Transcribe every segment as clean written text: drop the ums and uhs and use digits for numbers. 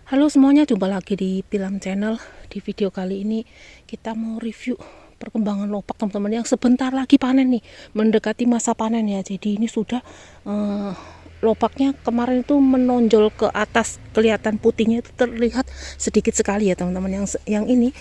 Halo semuanya, jumpa lagi di Pilam Channel. Di video kali ini kita mau review perkembangan lopak teman-teman yang sebentar lagi panen nih, mendekati masa panen ya. Jadi ini sudah lopaknya kemarin itu menonjol ke atas, kelihatan putihnya itu terlihat sedikit sekali ya teman-teman. Yang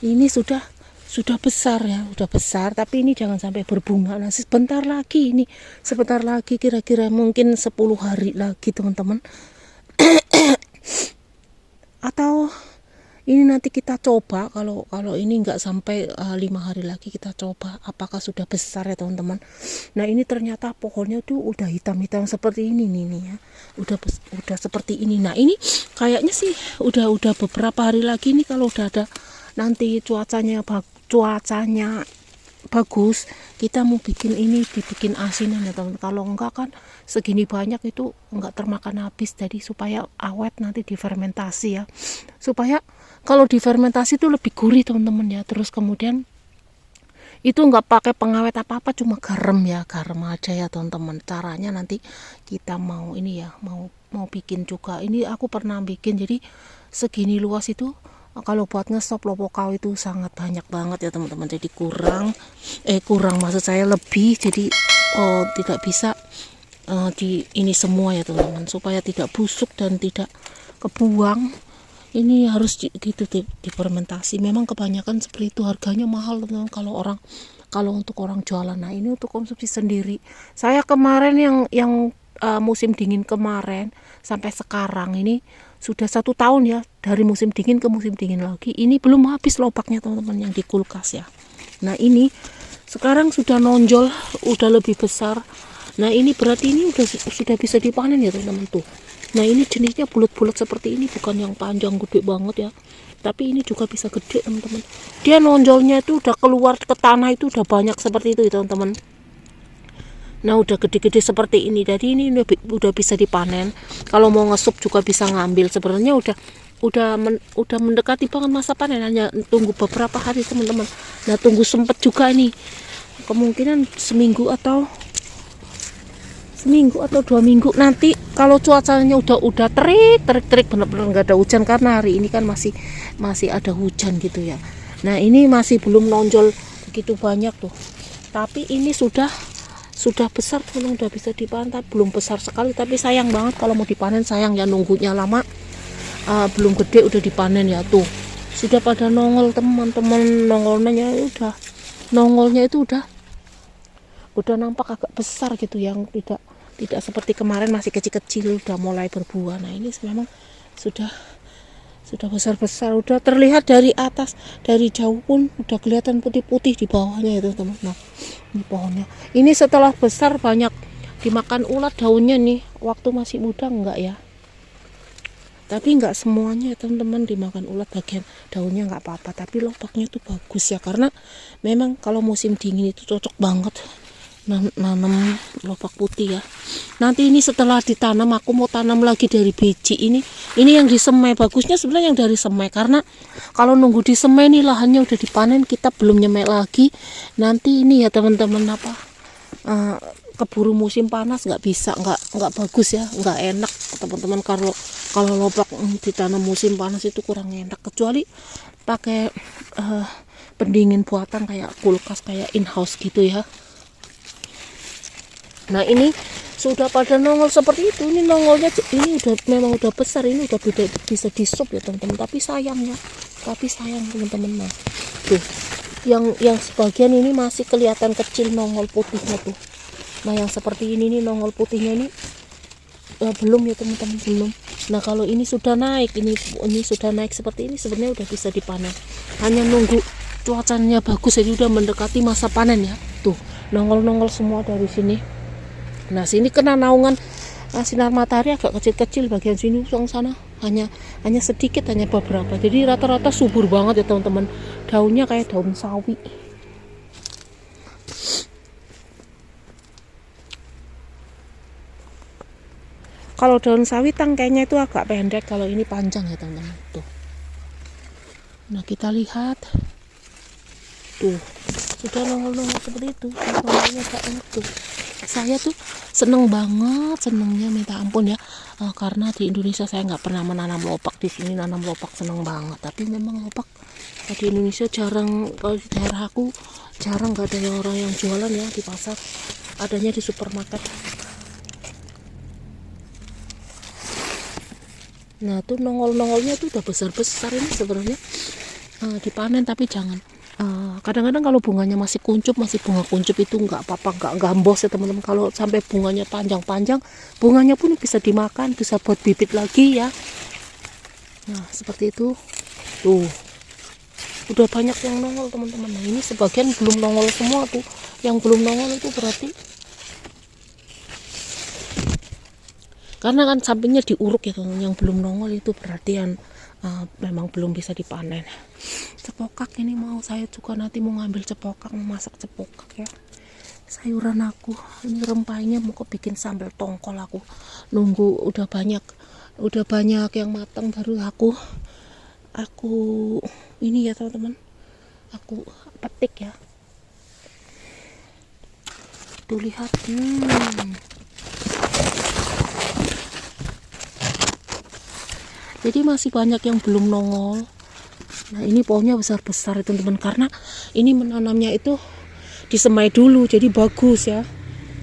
ini sudah besar ya, udah besar, tapi ini jangan sampai berbunga. Nah, sebentar lagi kira-kira mungkin 10 hari lagi teman-teman. Atau ini nanti kita coba, kalau ini nggak sampai 5 hari lagi kita coba apakah sudah besar ya teman-teman. Nah, ini ternyata pohonnya tuh udah hitam-hitam seperti ini nih ya, udah seperti ini. Nah, ini kayaknya sih udah beberapa hari lagi nih, kalau udah ada nanti cuacanya bagus, kita mau bikin ini, dibikin asinan ya teman. Kalau enggak kan segini banyak itu enggak termakan habis. Jadi supaya awet nanti difermentasi ya, supaya kalau difermentasi itu lebih gurih teman-teman ya. Terus kemudian itu enggak pakai pengawet apa-apa, cuma garam aja ya teman-teman. Caranya nanti kita mau ini ya, mau bikin juga. Ini aku pernah bikin, jadi segini luas itu kalau buat ngesop lopokau itu sangat banyak banget ya teman-teman. Jadi kurang maksud saya lebih, jadi tidak bisa di ini semua ya teman-teman, supaya tidak busuk dan tidak kebuang. Ini harus gitu difermentasi. Memang kebanyakan seperti itu, harganya mahal teman-teman kalau untuk orang jualan. Nah, ini untuk konsumsi sendiri. Saya kemarin yang musim dingin kemarin sampai sekarang ini sudah 1 tahun ya, dari musim dingin ke musim dingin lagi. Ini belum habis lopaknya teman-teman yang di kulkas ya. Nah, ini sekarang sudah nonjol, udah lebih besar. Nah, ini berarti ini sudah bisa dipanen ya teman-teman tuh. Nah, ini jenisnya bulat-bulat seperti ini, bukan yang panjang gede banget ya, tapi ini juga bisa gede teman-teman. Dia nonjolnya itu udah keluar ke tanah, itu udah banyak seperti itu ya teman-teman. Nah, udah gede-gede seperti ini, jadi ini udah bisa dipanen. Kalau mau ngesup juga bisa ngambil. Sebenarnya udah mendekati banget masa panen, hanya tunggu beberapa hari teman-teman. Nah, tunggu sempet juga nih, kemungkinan seminggu atau 2 minggu nanti, kalau cuacanya udah terik bener-bener nggak ada hujan, karena hari ini kan masih ada hujan gitu ya. Nah, ini masih belum nonjol begitu banyak tuh, tapi ini sudah besar teman, udah bisa dipanen. Belum besar sekali, tapi sayang banget kalau mau dipanen, sayang ya, nunggunya lama. Belum gede udah dipanen ya, tuh sudah pada nongol teman-teman. Nongolnya itu udah nampak agak besar gitu, yang tidak seperti kemarin masih kecil-kecil, udah mulai berbuah. Nah, ini memang sudah besar-besar, udah terlihat dari atas, dari jauh pun udah kelihatan putih-putih di bawahnya itu teman. Nah, ini pohonnya ini setelah besar banyak dimakan ulat daunnya nih, waktu masih muda enggak ya, tapi enggak semuanya ya teman-teman dimakan ulat. Bagian daunnya enggak apa-apa, tapi lopaknya tuh bagus ya, karena memang kalau musim dingin itu cocok banget nanam lopak putih ya. Nanti ini setelah ditanam, aku mau tanam lagi dari biji. Ini yang disemai, bagusnya sebenarnya yang dari semai, karena kalau nunggu disemai nih lahannya udah dipanen, kita belum nyemai lagi. Nanti ini ya teman-teman, keburu musim panas, nggak bagus ya, nggak enak teman-teman. Kalau lopak ditanam musim panas itu kurang enak, kecuali pakai pendingin buatan kayak kulkas, kayak in-house gitu ya. Nah, ini sudah pada nongol seperti itu. Ini nongolnya ini memang udah besar, ini udah bisa disup ya teman-teman. Tapi sayang teman-teman. Nah, tuh yang sebagian ini masih kelihatan kecil nongol putihnya tuh. Nah, yang seperti ini nih nongol putihnya ini belum ya teman-teman, belum. Nah, kalau ini sudah naik, ini sudah naik seperti ini, sebenarnya udah bisa dipanen. Hanya nunggu cuacanya bagus, jadi udah mendekati masa panen ya. Tuh, nongol semua dari sini. Nah, sini kena naungan sinar matahari agak kecil-kecil, bagian sini yang sana hanya sedikit, hanya beberapa. Jadi rata-rata subur banget ya teman-teman. Daunnya kayak daun sawi. Kalau daun sawi tangkainya itu agak pendek, kalau ini panjang ya teman-teman. Tuh. Nah, kita lihat. Tuh, sudah nongol seperti itu. Nongolnya agak enak tuh. saya tuh seneng banget, senengnya minta ampun ya. Karena di Indonesia saya nggak pernah menanam lopak. Di sini nanam lopak seneng banget. Tapi memang lopak di Indonesia jarang, kalau di daerah aku jarang, nggak ada orang yang jualan ya di pasar, adanya di supermarket. Nah tuh nongol-nongolnya tuh udah besar-besar ini sebenarnya, dipanen tapi jangan. Kadang-kadang kalau bunganya masih kuncup, masih bunga kuncup itu nggak apa-apa, nggak gambos ya teman-teman. Kalau sampai bunganya panjang-panjang, bunganya pun bisa dimakan, bisa buat bibit lagi ya. Nah seperti itu tuh, udah banyak yang nongol teman-teman. Nah ini sebagian belum nongol semua tuh, yang belum nongol itu berarti karena kan sampingnya diuruk ya teman-teman. Yang belum nongol itu berarti memang belum bisa dipanen. Cepokak ini mau saya juga nanti mau ngambil cepokak, mau masak cepokak ya. Sayuran aku ini rempahnya mau bikin sambal tongkol. Aku nunggu udah banyak yang matang baru aku ini ya teman-teman, aku petik ya. Tuh lihat, jadi masih banyak yang belum nongol. Nah ini pohonnya besar-besar ya teman-teman, karena ini menanamnya itu disemai dulu jadi bagus ya,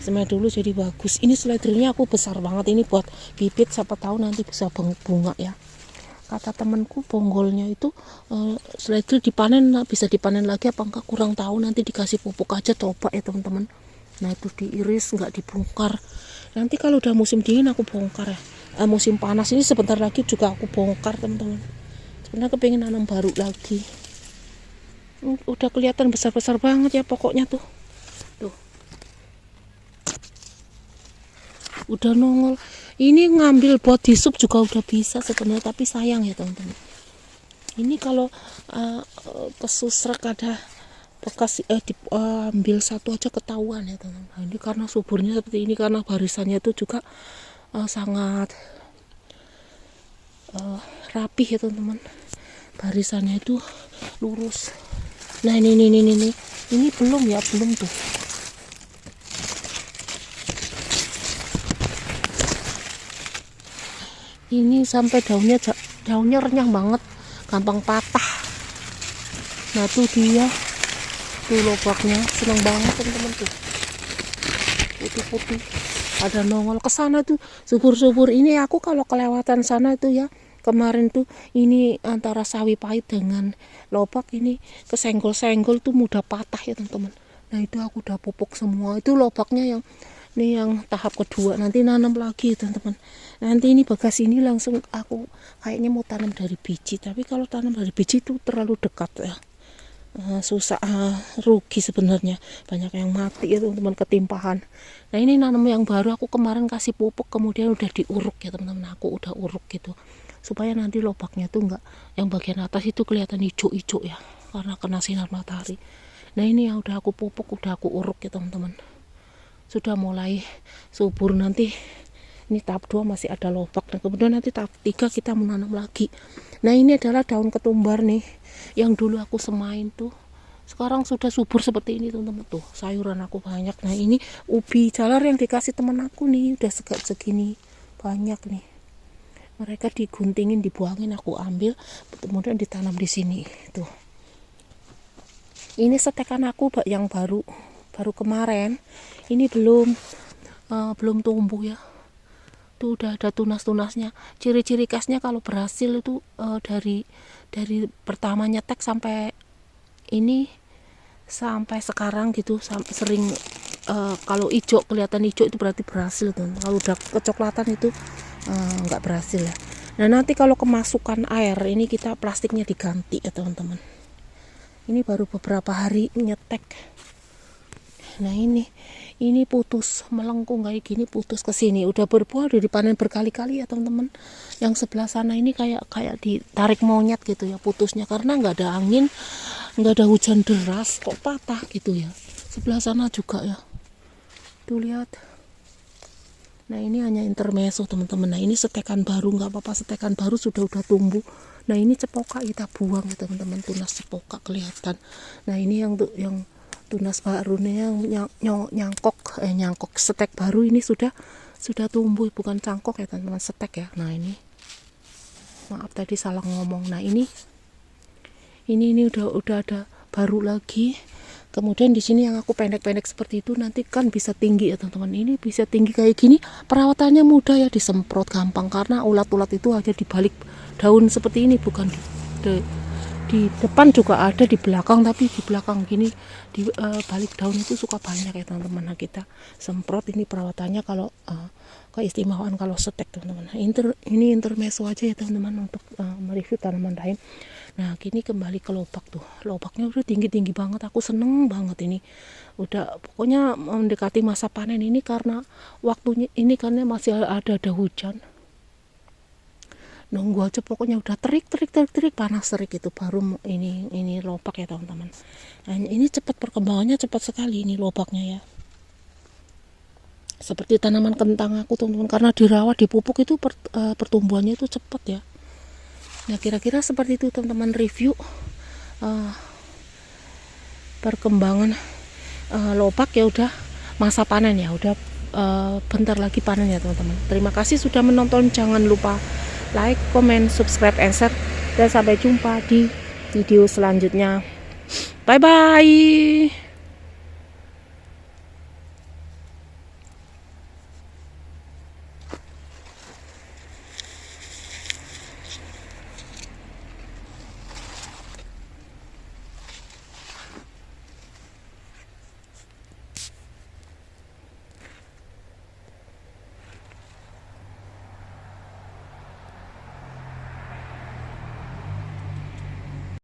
disemai dulu jadi bagus. Ini seledrinya aku besar banget, ini buat bibit, siapa tahu nanti bisa bunga ya. Kata temanku bonggolnya itu seledri dipanen, bisa dipanen lagi apa enggak kurang tahu, nanti dikasih pupuk aja coba ya teman-teman. Nah itu diiris, nggak dibongkar. Nanti kalau udah musim dingin aku bongkar ya. Musim panas ini sebentar lagi juga aku bongkar teman-teman. Sebenarnya kepengen nanam baru lagi. Udah kelihatan besar-besar banget ya pokoknya tuh. Tuh. Udah nongol. Ini ngambil buat di sup juga udah bisa sebenarnya, tapi sayang ya teman-teman. Ini kalau kesusrek ada bekas ambil satu aja ketahuan ya teman-teman. Nah, ini karena suburnya seperti ini, karena barisannya itu juga sangat rapih ya teman-teman. Barisannya itu lurus. Nah ini belum tuh. Ini sampai daunnya renyah banget, gampang patah. Nah tuh dia tuh lobaknya, seneng banget teman-teman tuh, putih-putih ada nongol ke sana tuh. Subur-subur ini aku kalau kelewatan sana itu ya kemarin tuh, ini antara sawi pahit dengan lobak ini kesenggol-senggol tuh mudah patah ya teman-teman. Nah itu aku udah pupuk semua, itu lobaknya yang tahap kedua, nanti nanam lagi teman-teman. Nanti ini bagas ini langsung aku kayaknya mau tanam dari biji, tapi kalau tanam dari biji itu terlalu dekat ya, susah, rugi sebenarnya, banyak yang mati ya teman-teman, ketimpahan. Nah ini nanam yang baru, aku kemarin kasih pupuk kemudian udah diuruk ya teman-teman, aku udah uruk gitu supaya nanti lobaknya tuh enggak, yang bagian atas itu kelihatan hijau-hijau ya karena kena sinar matahari. Nah ini yang udah aku pupuk, udah aku uruk ya teman-teman, sudah mulai subur. Nanti ini tahap 2 masih ada lobak, dan kemudian nanti tahap 3 kita menanam lagi. Nah ini adalah daun ketumbar nih, yang dulu aku semain tuh, sekarang sudah subur seperti ini teman-teman. Tuh sayuran aku banyak. Nah ini ubi jalar yang dikasih teman aku nih, udah segini banyak nih. Mereka diguntingin, dibuangin, aku ambil, kemudian ditanam di sini. Tuh. Ini setekan aku yang baru kemarin. Ini belum tumbuh ya. Tuh udah ada tunas-tunasnya. Ciri-ciri khasnya kalau berhasil itu dari pertama nyetek sampai ini sampai sekarang gitu, sering kalau hijau, kelihatan hijau itu berarti berhasil tuh. Kalau udah kecoklatan itu nggak berhasil ya. Nah nanti kalau kemasukan air ini kita plastiknya diganti ya teman-teman. Ini baru beberapa hari nyetek. Nah ini putus melengkung kayak gini, putus ke sini, udah berbuah, udah dipanen berkali-kali ya teman-teman. Yang sebelah sana ini kayak ditarik monyet gitu ya putusnya, karena nggak ada angin, nggak ada hujan deras kok patah gitu ya. Sebelah sana juga ya, tuh lihat. Nah ini hanya intermezzo teman-teman. Nah ini setekan baru, nggak apa-apa, setekan baru sudah tumbuh. Nah ini cepokak kita buang ya teman-teman, tunas cepokak kelihatan. Nah ini yang tunas baru nih yang nyangkok stek baru ini sudah tumbuh, bukan cangkok ya teman-teman, stek ya. Nah ini maaf tadi salah ngomong. Nah ini udah ada baru lagi. Kemudian di sini yang aku pendek-pendek seperti itu nanti kan bisa tinggi ya teman-teman. Ini bisa tinggi kayak gini, perawatannya mudah ya, disemprot gampang karena ulat-ulat itu ada di balik daun seperti ini, bukan di depan juga ada, di belakang, tapi di belakang gini di balik daun itu suka banyak ya teman-teman. Nah kita semprot, ini perawatannya kalau keistimewaan kalau stek teman-teman. Nah, ini intermezzo aja ya teman-teman untuk mereview tanaman lain. Nah gini kembali ke lobak tuh, lobaknya udah tinggi-tinggi banget, aku seneng banget ini. Udah pokoknya mendekati masa panen ini karena waktunya ini karena masih ada hujan. Nunggu aja pokoknya udah terik panas terik itu baru ini lobak ya teman-teman. Nah, ini cepat perkembangannya, cepat sekali ini lobaknya ya, seperti tanaman kentang aku teman-teman, karena dirawat dipupuk itu pertumbuhannya itu cepat ya. Nah kira-kira seperti itu teman-teman review perkembangan lobak ya. Udah masa panen ya, udah bentar lagi panen ya teman-teman. Terima kasih sudah menonton, jangan lupa like, comment, subscribe, and share, dan sampai jumpa di video selanjutnya. Bye bye.